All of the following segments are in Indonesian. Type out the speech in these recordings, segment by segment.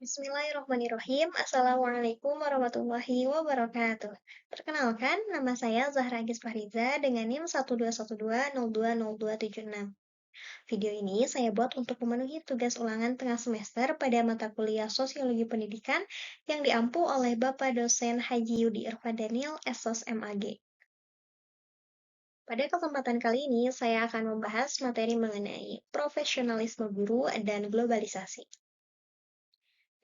Bismillahirrahmanirrahim. Assalamualaikum warahmatullahi wabarakatuh. Perkenalkan, nama saya Zahra Agis Fahriza dengan NIM 121202026. Video ini saya buat untuk memenuhi tugas ulangan tengah semester pada mata kuliah Sosiologi Pendidikan yang diampu oleh Bapak dosen Haji Yudi Irfan Daniel, SOS MAG. Pada kesempatan kali ini, saya akan membahas materi mengenai profesionalisme guru dan globalisasi.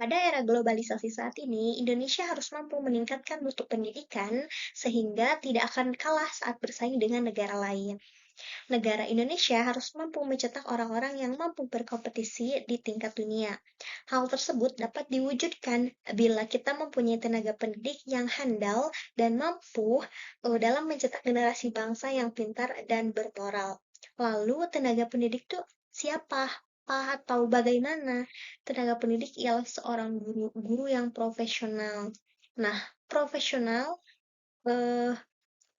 Pada era globalisasi saat ini, Indonesia harus mampu meningkatkan mutu pendidikan sehingga tidak akan kalah saat bersaing dengan negara lain. Negara Indonesia harus mampu mencetak orang-orang yang mampu berkompetisi di tingkat dunia. Hal tersebut dapat diwujudkan bila kita mempunyai tenaga pendidik yang handal dan mampu dalam mencetak generasi bangsa yang pintar dan bermoral. Lalu tenaga pendidik itu siapa? Atau bagaimana? Tenaga pendidik ialah seorang guru yang profesional. Nah, profesional eh,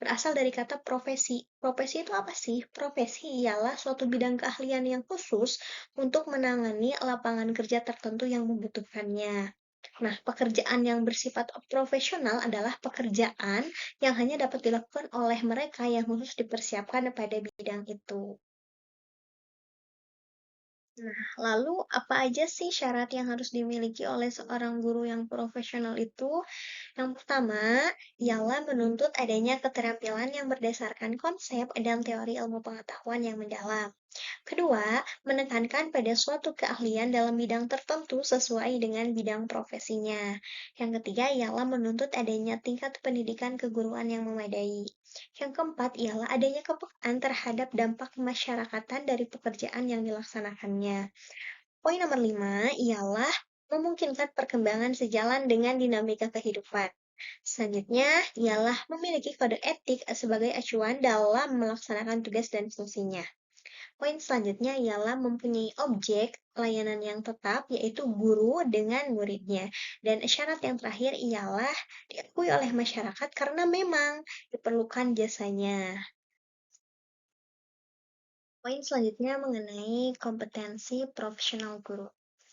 berasal dari kata profesi. Profesi itu apa sih? Profesi ialah suatu bidang keahlian yang khusus untuk menangani lapangan kerja tertentu yang membutuhkannya. Nah, pekerjaan yang bersifat profesional adalah pekerjaan yang hanya dapat dilakukan oleh mereka yang khusus dipersiapkan pada bidang itu. Nah, lalu apa aja sih syarat yang harus dimiliki oleh seorang guru yang profesional itu? Yang pertama, ialah menuntut adanya keterampilan yang berdasarkan konsep dan teori ilmu pengetahuan yang mendalam. Kedua, menekankan pada suatu keahlian dalam bidang tertentu sesuai dengan bidang profesinya. Yang ketiga ialah menuntut adanya tingkat pendidikan keguruan yang memadai. Yang keempat ialah adanya kepekaan terhadap dampak kemasyarakatan dari pekerjaan yang dilaksanakannya. Poin nomor 5 ialah memungkinkan perkembangan sejalan dengan dinamika kehidupan. Selanjutnya ialah memiliki kode etik sebagai acuan dalam melaksanakan tugas dan fungsinya. Poin selanjutnya ialah mempunyai objek layanan yang tetap, yaitu guru dengan muridnya. Dan syarat yang terakhir ialah diakui oleh masyarakat karena memang diperlukan jasanya. Poin selanjutnya mengenai kompetensi profesional guru.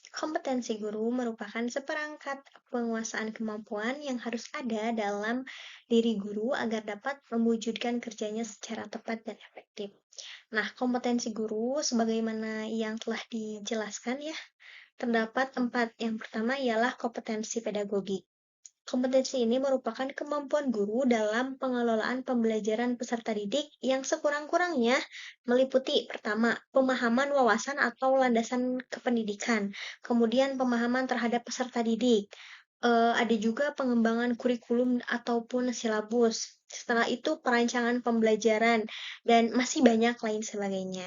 Kompetensi guru merupakan seperangkat penguasaan kemampuan yang harus ada dalam diri guru agar dapat mewujudkan kerjanya secara tepat dan efektif. Nah, kompetensi guru sebagaimana yang telah dijelaskan ya, terdapat 4. Yang pertama ialah kompetensi pedagogi. Kompetensi ini merupakan kemampuan guru dalam pengelolaan pembelajaran peserta didik yang sekurang-kurangnya meliputi pertama, pemahaman wawasan atau landasan kependidikan, kemudian pemahaman terhadap peserta didik, ada juga pengembangan kurikulum ataupun silabus, setelah itu perancangan pembelajaran, dan masih banyak lain sebagainya.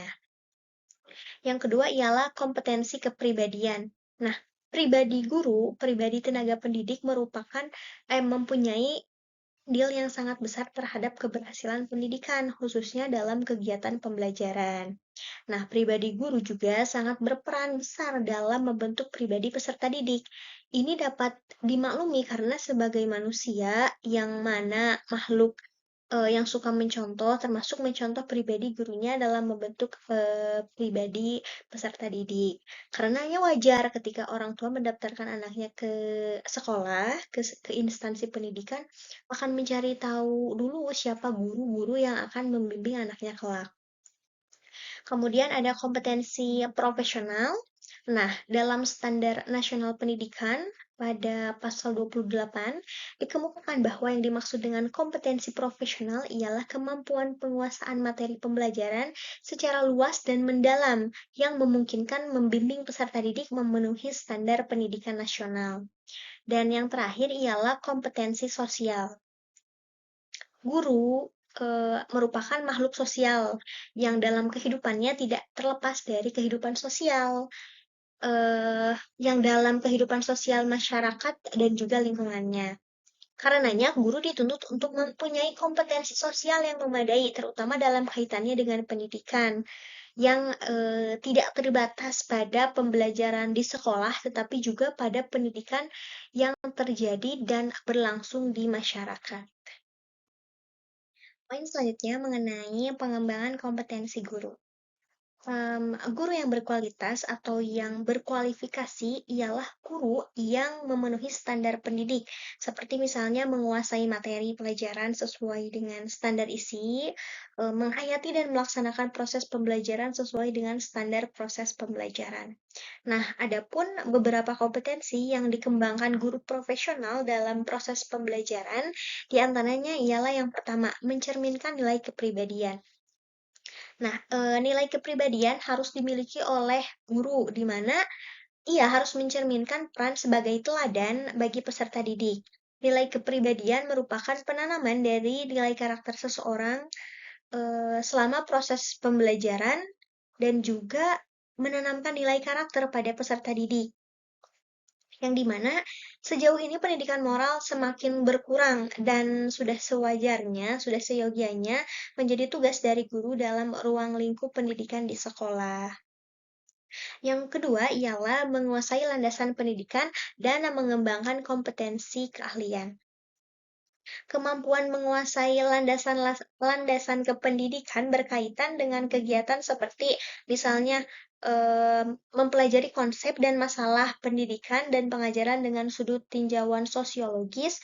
Yang kedua ialah kompetensi kepribadian. Nah, pribadi tenaga pendidik merupakan mempunyai andil yang sangat besar terhadap keberhasilan pendidikan, khususnya dalam kegiatan pembelajaran. Nah, pribadi guru juga sangat berperan besar dalam membentuk pribadi peserta didik. Ini dapat dimaklumi karena sebagai manusia yang mana makhluk yang suka mencontoh, termasuk mencontoh pribadi gurunya dalam membentuk pribadi peserta didik. Karenanya wajar ketika orang tua mendaftarkan anaknya ke sekolah, ke instansi pendidikan, akan mencari tahu dulu siapa guru-guru yang akan membimbing anaknya kelak. Kemudian ada kompetensi profesional. Nah, dalam standar nasional pendidikan pada pasal 28 dikemukakan bahwa yang dimaksud dengan kompetensi profesional ialah kemampuan penguasaan materi pembelajaran secara luas dan mendalam yang memungkinkan membimbing peserta didik memenuhi standar pendidikan nasional. Dan yang terakhir ialah kompetensi sosial. Guru merupakan makhluk sosial yang dalam kehidupannya tidak terlepas dari kehidupan sosial, yang dalam kehidupan sosial masyarakat dan juga lingkungannya. Karenanya, guru dituntut untuk mempunyai kompetensi sosial yang memadai, terutama dalam kaitannya dengan pendidikan, yang tidak terbatas pada pembelajaran di sekolah, tetapi juga pada pendidikan yang terjadi dan berlangsung di masyarakat. Poin selanjutnya mengenai pengembangan kompetensi guru. Guru yang berkualitas atau yang berkualifikasi ialah guru yang memenuhi standar pendidik, seperti misalnya menguasai materi pelajaran sesuai dengan standar isi, menghayati dan melaksanakan proses pembelajaran sesuai dengan standar proses pembelajaran. Nah, adapun beberapa kompetensi yang dikembangkan guru profesional dalam proses pembelajaran, di antaranya ialah yang pertama, mencerminkan nilai kepribadian. Nah, nilai kepribadian harus dimiliki oleh guru, di mana ia harus mencerminkan peran sebagai teladan bagi peserta didik. Nilai kepribadian merupakan penanaman dari nilai karakter seseorang selama proses pembelajaran dan juga menanamkan nilai karakter pada peserta didik. Yang dimana sejauh ini pendidikan moral semakin berkurang dan sudah sewajarnya, sudah seyogianya menjadi tugas dari guru dalam ruang lingkup pendidikan di sekolah. Yang kedua ialah menguasai landasan pendidikan dan mengembangkan kompetensi keahlian. Kemampuan menguasai landasan kependidikan berkaitan dengan kegiatan seperti misalnya mempelajari konsep dan masalah pendidikan dan pengajaran dengan sudut tinjauan sosiologis,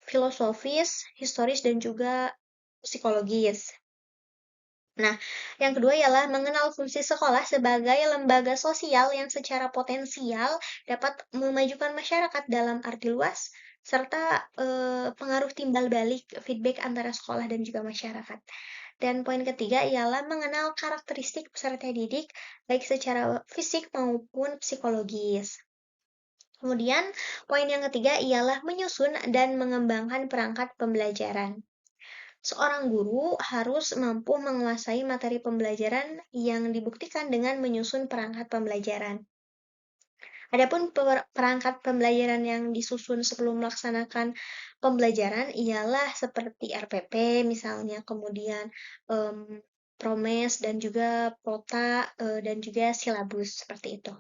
filosofis, historis, dan juga psikologis. Nah, yang kedua ialah mengenal fungsi sekolah sebagai lembaga sosial yang secara potensial dapat memajukan masyarakat dalam arti luas, serta pengaruh timbal balik feedback antara sekolah dan juga masyarakat. Dan poin ketiga ialah mengenal karakteristik peserta didik, baik secara fisik maupun psikologis. Kemudian, poin yang ketiga ialah menyusun dan mengembangkan perangkat pembelajaran. Seorang guru harus mampu menguasai materi pembelajaran yang dibuktikan dengan menyusun perangkat pembelajaran. Adapun perangkat pembelajaran yang disusun sebelum melaksanakan pembelajaran ialah seperti RPP misalnya, kemudian Promes dan juga Pota dan juga silabus seperti itu.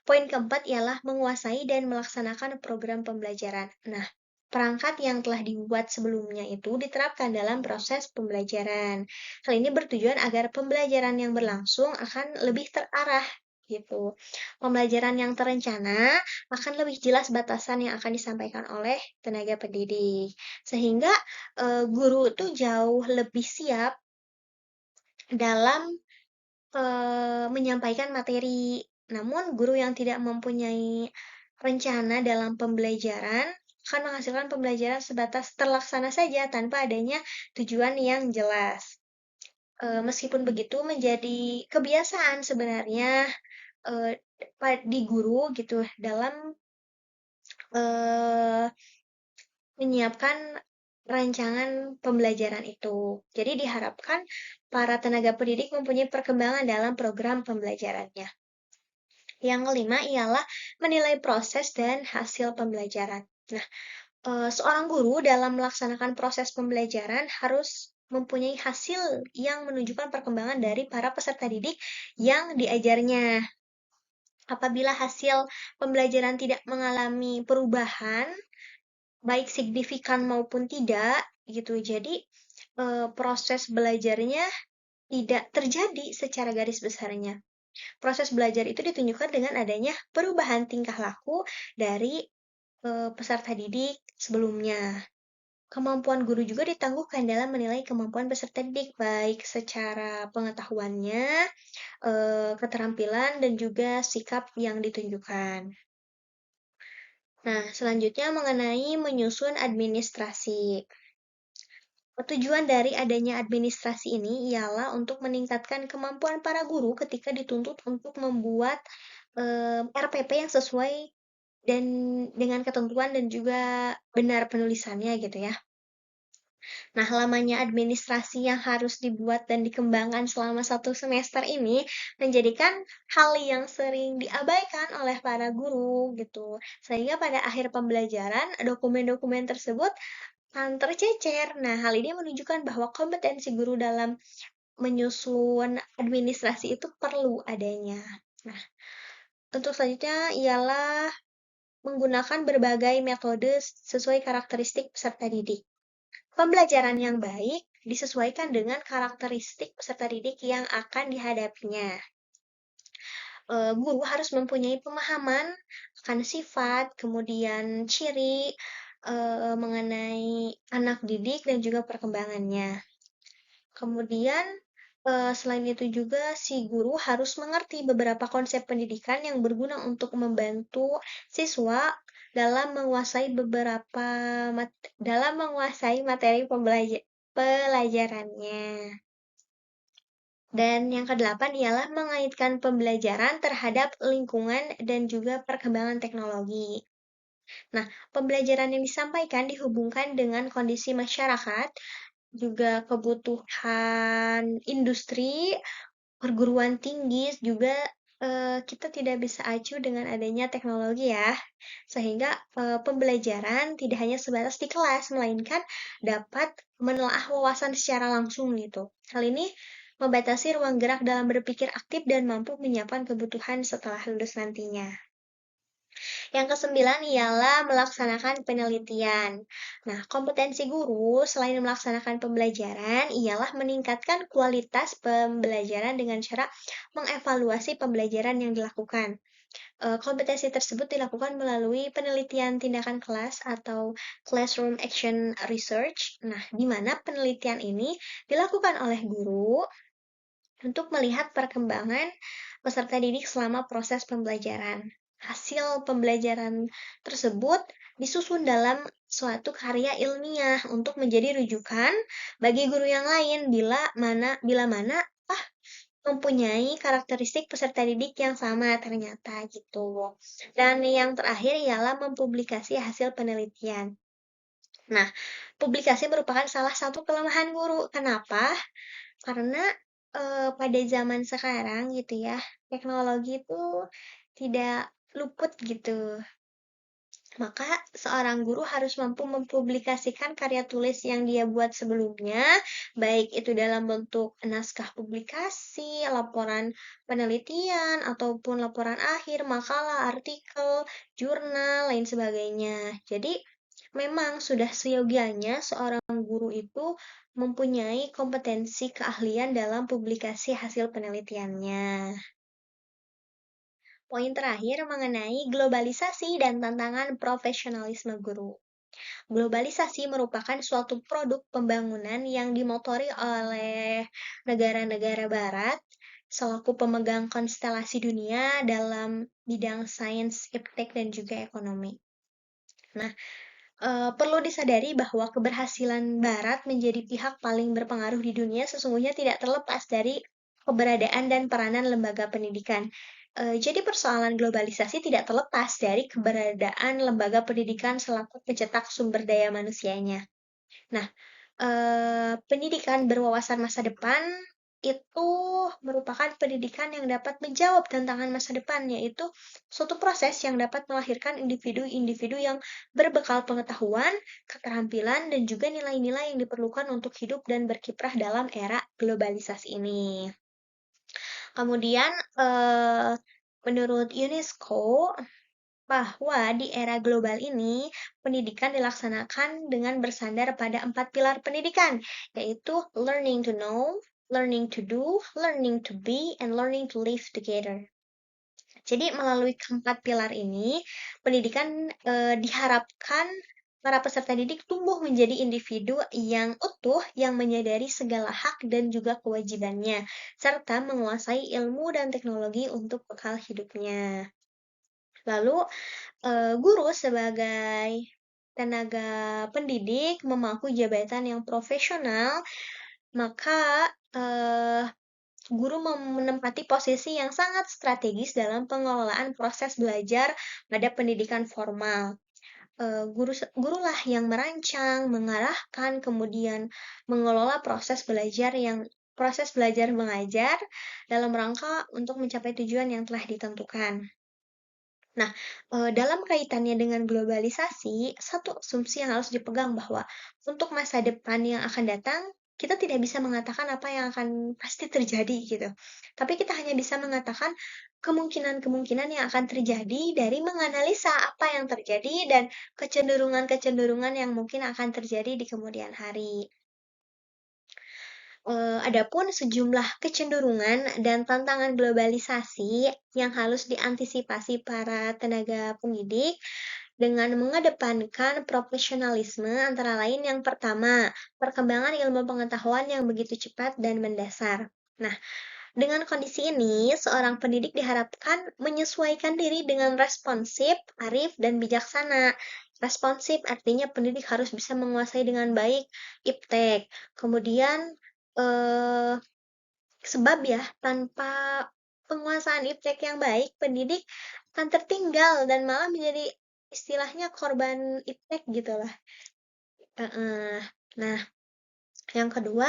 Poin keempat ialah menguasai dan melaksanakan program pembelajaran. Nah, perangkat yang telah dibuat sebelumnya itu diterapkan dalam proses pembelajaran. Hal ini bertujuan agar pembelajaran yang berlangsung akan lebih terarah gitu. Pembelajaran yang terencana akan lebih jelas batasan yang akan disampaikan oleh tenaga pendidik. Sehingga guru itu jauh lebih siap dalam menyampaikan materi. Namun, guru yang tidak mempunyai rencana dalam pembelajaran akan menghasilkan pembelajaran sebatas terlaksana saja tanpa adanya tujuan yang jelas. Meskipun begitu, menjadi kebiasaan sebenarnya di guru gitu dalam menyiapkan rancangan pembelajaran itu. Jadi diharapkan para tenaga pendidik mempunyai perkembangan dalam program pembelajarannya. Yang kelima ialah menilai proses dan hasil pembelajaran. Nah, seorang guru dalam melaksanakan proses pembelajaran harus mempunyai hasil yang menunjukkan perkembangan dari para peserta didik yang diajarnya. Apabila hasil pembelajaran tidak mengalami perubahan, baik signifikan maupun tidak, gitu. Jadi, proses belajarnya tidak terjadi secara garis besarnya. Proses belajar itu ditunjukkan dengan adanya perubahan tingkah laku dari peserta didik sebelumnya. Kemampuan guru juga ditangguhkan dalam menilai kemampuan peserta didik, baik secara pengetahuannya, keterampilan, dan juga sikap yang ditunjukkan. Nah, selanjutnya mengenai menyusun administrasi. Tujuan dari adanya administrasi ini ialah untuk meningkatkan kemampuan para guru ketika dituntut untuk membuat RPP yang sesuai dan dengan ketentuan dan juga benar penulisannya gitu ya. Nah, lamanya administrasi yang harus dibuat dan dikembangkan selama 1 semester ini menjadikan hal yang sering diabaikan oleh para guru gitu. Sehingga pada akhir pembelajaran, dokumen-dokumen tersebut tercecer. Nah, hal ini menunjukkan bahwa kompetensi guru dalam menyusun administrasi itu perlu adanya. Nah, untuk selanjutnya ialah menggunakan berbagai metode sesuai karakteristik peserta didik. Pembelajaran yang baik disesuaikan dengan karakteristik peserta didik yang akan dihadapinya. Guru harus mempunyai pemahaman akan sifat, kemudian ciri mengenai anak didik dan juga perkembangannya. Kemudian, selain itu juga si guru harus mengerti beberapa konsep pendidikan yang berguna untuk membantu siswa dalam menguasai dalam menguasai materi pelajarannya. Dan yang kedelapan ialah mengaitkan pembelajaran terhadap lingkungan dan juga perkembangan teknologi. Nah, pembelajaran yang disampaikan dihubungkan dengan kondisi masyarakat, juga kebutuhan industri, perguruan tinggi, juga kita tidak bisa acuh dengan adanya teknologi ya. Sehingga pembelajaran tidak hanya sebatas di kelas, melainkan dapat menelaah wawasan secara langsung gitu. Hal ini membatasi ruang gerak dalam berpikir aktif dan mampu menyiapkan kebutuhan setelah lulus nantinya. Yang kesembilan ialah melaksanakan penelitian. Nah, kompetensi guru selain melaksanakan pembelajaran ialah meningkatkan kualitas pembelajaran dengan cara mengevaluasi pembelajaran yang dilakukan. Kompetensi tersebut dilakukan melalui penelitian tindakan kelas atau classroom action research. Nah, di mana penelitian ini dilakukan oleh guru untuk melihat perkembangan peserta didik selama proses pembelajaran. Hasil pembelajaran tersebut disusun dalam suatu karya ilmiah untuk menjadi rujukan bagi guru yang lain bila mana mempunyai karakteristik peserta didik yang sama ternyata gitu. Dan yang terakhir ialah mempublikasi hasil penelitian. Nah, publikasi merupakan salah satu kelemahan guru. Kenapa? Karena pada zaman sekarang gitu ya, teknologi itu tidak luput gitu. Maka seorang guru harus mampu mempublikasikan karya tulis yang dia buat sebelumnya, baik itu dalam bentuk naskah publikasi, laporan penelitian, ataupun laporan akhir, makalah, artikel, jurnal, lain sebagainya. Jadi, memang sudah seyogianya seorang guru itu mempunyai kompetensi keahlian dalam publikasi hasil penelitiannya. Poin terakhir mengenai globalisasi dan tantangan profesionalisme guru. Globalisasi merupakan suatu produk pembangunan yang dimotori oleh negara-negara barat selaku pemegang konstelasi dunia dalam bidang sains, iptek, dan juga ekonomi. Nah, perlu disadari bahwa keberhasilan Barat menjadi pihak paling berpengaruh di dunia sesungguhnya tidak terlepas dari keberadaan dan peranan lembaga pendidikan. Jadi persoalan globalisasi tidak terlepas dari keberadaan lembaga pendidikan selaku pencetak sumber daya manusianya. Nah, pendidikan berwawasan masa depan itu merupakan pendidikan yang dapat menjawab tantangan masa depan, yaitu suatu proses yang dapat melahirkan individu-individu yang berbekal pengetahuan, keterampilan, dan juga nilai-nilai yang diperlukan untuk hidup dan berkiprah dalam era globalisasi ini. Kemudian, menurut UNESCO, bahwa di era global ini, pendidikan dilaksanakan dengan bersandar pada 4 pilar pendidikan, yaitu learning to know, learning to do, learning to be, and learning to live together. Jadi melalui keempat pilar ini, pendidikan diharapkan para peserta didik tumbuh menjadi individu yang utuh, yang menyadari segala hak dan juga kewajibannya, serta menguasai ilmu dan teknologi untuk bekal hidupnya. Lalu, guru sebagai tenaga pendidik memangku jabatan yang profesional, maka guru menempati posisi yang sangat strategis dalam pengelolaan proses belajar pada pendidikan formal. Gurulah yang merancang, mengarahkan, kemudian mengelola proses belajar mengajar dalam rangka untuk mencapai tujuan yang telah ditentukan. Nah, dalam kaitannya dengan globalisasi, satu asumsi yang harus dipegang bahwa untuk masa depan yang akan datang, kita tidak bisa mengatakan apa yang akan pasti terjadi gitu. Tapi kita hanya bisa mengatakan kemungkinan-kemungkinan yang akan terjadi dari menganalisa apa yang terjadi dan kecenderungan-kecenderungan yang mungkin akan terjadi di kemudian hari. Adapun sejumlah kecenderungan dan tantangan globalisasi yang harus diantisipasi para tenaga pendidik dengan mengedepankan profesionalisme antara lain yang pertama, perkembangan ilmu pengetahuan yang begitu cepat dan mendasar. Nah, dengan kondisi ini, seorang pendidik diharapkan menyesuaikan diri dengan responsif, arif, dan bijaksana. Responsif artinya pendidik harus bisa menguasai dengan baik iptek. Kemudian, eh, sebab ya, tanpa penguasaan iptek yang baik, pendidik akan tertinggal dan malah menjadi istilahnya korban iptek gitu lah. Nah, yang kedua,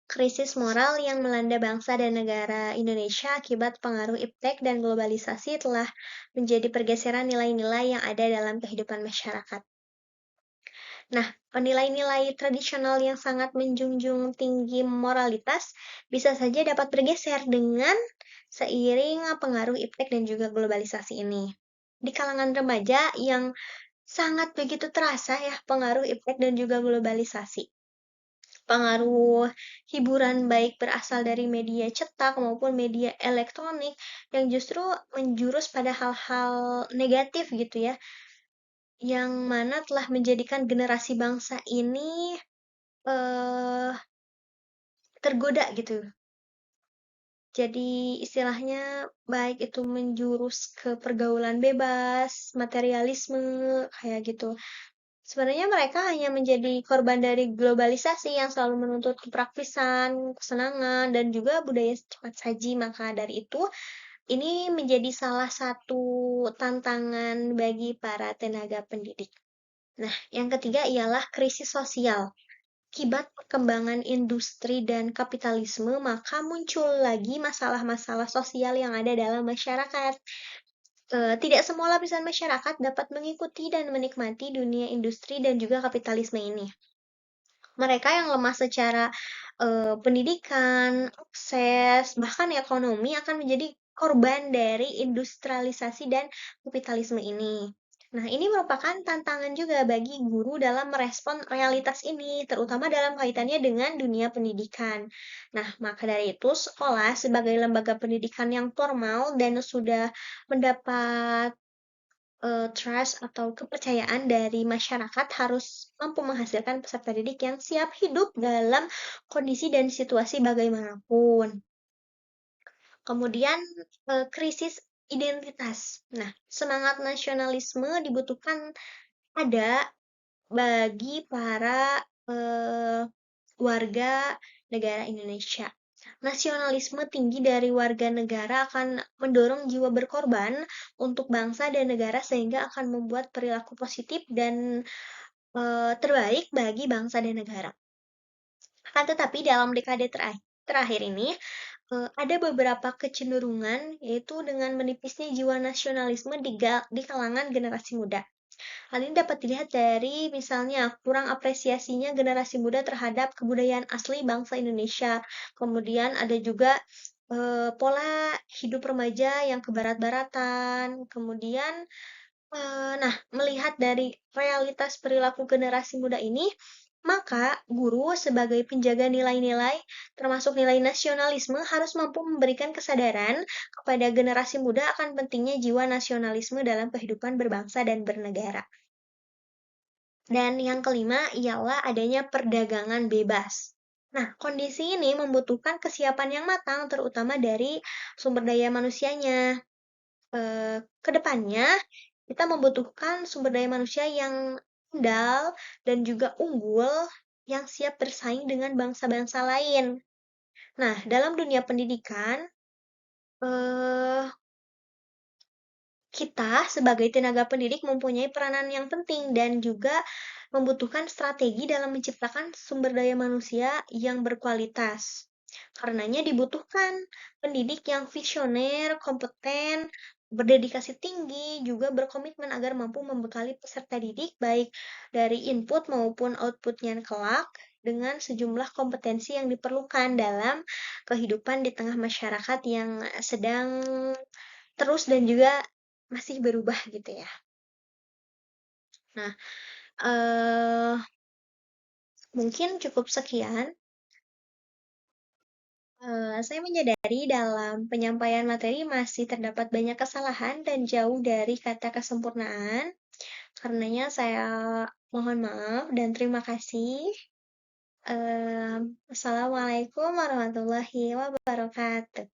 krisis moral yang melanda bangsa dan negara Indonesia akibat pengaruh iptek dan globalisasi telah menjadi pergeseran nilai-nilai yang ada dalam kehidupan masyarakat. Nah, nilai-nilai tradisional yang sangat menjunjung tinggi moralitas bisa saja dapat bergeser dengan seiring pengaruh iptek dan juga globalisasi ini. Di kalangan remaja yang sangat begitu terasa ya pengaruh iptek dan juga globalisasi. Pengaruh hiburan baik berasal dari media cetak maupun media elektronik yang justru menjurus pada hal-hal negatif gitu ya, yang mana telah menjadikan generasi bangsa ini eh, tergoda gitu. Jadi istilahnya baik itu menjurus ke pergaulan bebas, materialisme, kayak gitu. Sebenarnya mereka hanya menjadi korban dari globalisasi yang selalu menuntut kepraktisan, kesenangan, dan juga budaya cepat saji. Maka dari itu, ini menjadi salah satu tantangan bagi para tenaga pendidik. Nah, yang ketiga ialah krisis sosial. Akibat perkembangan industri dan kapitalisme, maka muncul lagi masalah-masalah sosial yang ada dalam masyarakat. Tidak semua lapisan masyarakat dapat mengikuti dan menikmati dunia industri dan juga kapitalisme ini. Mereka yang lemah secara pendidikan, akses, bahkan ekonomi akan menjadi korban dari industrialisasi dan kapitalisme ini. Nah, ini merupakan tantangan juga bagi guru dalam merespon realitas ini, terutama dalam kaitannya dengan dunia pendidikan. Nah, maka dari itu, sekolah sebagai lembaga pendidikan yang formal dan sudah mendapat trust atau kepercayaan dari masyarakat harus mampu menghasilkan peserta didik yang siap hidup dalam kondisi dan situasi bagaimanapun. Kemudian krisis identitas. Nah, semangat nasionalisme dibutuhkan ada bagi para warga negara Indonesia. Nasionalisme tinggi dari warga negara akan mendorong jiwa berkorban untuk bangsa dan negara sehingga akan membuat perilaku positif dan terbaik bagi bangsa dan negara. Akan tetapi dalam dekade terakhir ini ada beberapa kecenderungan yaitu dengan menipisnya jiwa nasionalisme di kalangan generasi muda. Hal ini dapat dilihat dari misalnya kurang apresiasinya generasi muda terhadap kebudayaan asli bangsa Indonesia. Kemudian ada juga pola hidup remaja yang kebarat-baratan. Kemudian, nah, melihat dari realitas perilaku generasi muda ini, maka guru sebagai penjaga nilai-nilai, termasuk nilai nasionalisme, harus mampu memberikan kesadaran kepada generasi muda akan pentingnya jiwa nasionalisme dalam kehidupan berbangsa dan bernegara. Dan yang kelima ialah adanya perdagangan bebas. Nah, kondisi ini membutuhkan kesiapan yang matang, terutama dari sumber daya manusianya. Kedepannya, kita membutuhkan sumber daya manusia yang andal dan juga unggul yang siap bersaing dengan bangsa-bangsa lain. Nah, dalam dunia pendidikan, eh, kita sebagai tenaga pendidik mempunyai peranan yang penting dan juga membutuhkan strategi dalam menciptakan sumber daya manusia yang berkualitas. Karenanya dibutuhkan pendidik yang visioner, kompeten, berdedikasi tinggi, juga berkomitmen agar mampu membekali peserta didik baik dari input maupun outputnya kelak dengan sejumlah kompetensi yang diperlukan dalam kehidupan di tengah masyarakat yang sedang terus dan juga masih berubah gitu ya. Nah, mungkin cukup sekian Saya menyadari dalam penyampaian materi masih terdapat banyak kesalahan dan jauh dari kata kesempurnaan. Karenanya saya mohon maaf dan terima kasih. Assalamualaikum warahmatullahi wabarakatuh.